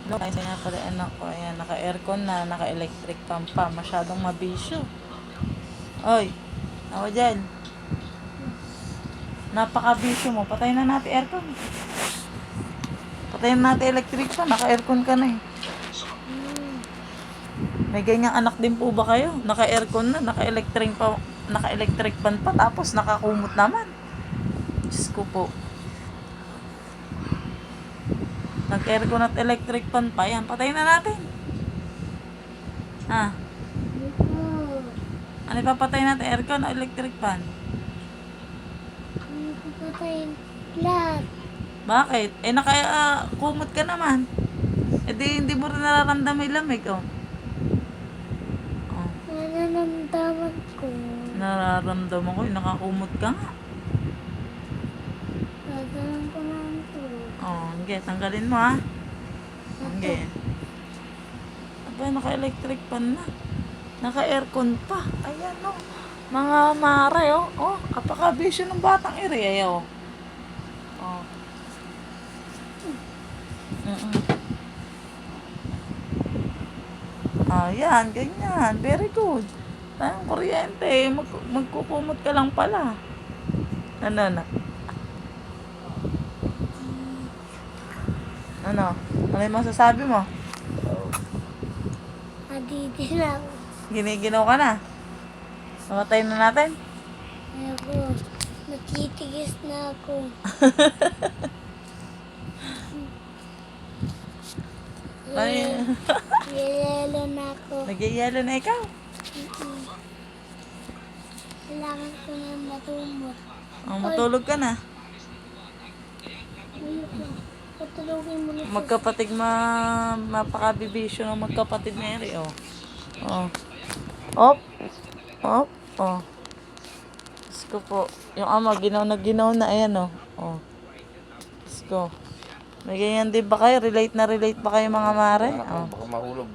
Look, kasi nga pala anak ko, ayan, naka-aircon na, naka-electric fan pa, masyadong mabisyo. Oy, ako dyan. Napaka-bisyo mo, patayin na natin aircon. Patayin na natin electric fan, naka-aircon ka na eh. May ganyang anak din po ba kayo? Naka-aircon na, naka-electric fan pa, tapos nakakumot naman. Diyos ko po. Nag-aircon at electric fan pa, yan, patayin na natin. Ha? Ano ipapatayin natin, aircon o electric fan? Patayin lahat. Bakit? Eh, naka-kumot ka naman. Eh, hindi mo rin nararamdaman yung lamig, oh. Oh. Nararamdaman ko. Nararamdaman ko, nakakumot ka nga. Gagawin ko na ito. Oh, sige, tanggalin mo, ha. Sige. Aba, naka-electric fan na. Naka-aircon pa. Ayan, oh. Mga mare, oh. Oh, kapaka-bisyo ng batang iri, ayaw. Oh. Ayan, ganyan. Very good. Tayong kuryente. Magkukumot ka lang pala. Ano na? Ano? Ano yung masasabi mo? Adidi na ako. Giniginaw ka na? Namatay na natin? Ayoko. Nagtitigis na ako. Ay, Yelelo na ako. nagyayelo na ikaw. Kailangan ko na matumot. Oh, matulog ka na. Ayoko. Patulogin mo na siya. Magkapatid mapakabibisyo ng magkapatid na eri, oh. Oh. Op. Op. Oh. Diyos ko po. Yung ama, ginaw na, ayan, oh. Oh. Diyos ko. May ganyan din ba kayo? Relate na relate ba kayo mga mare? Oh. Baka mahulog.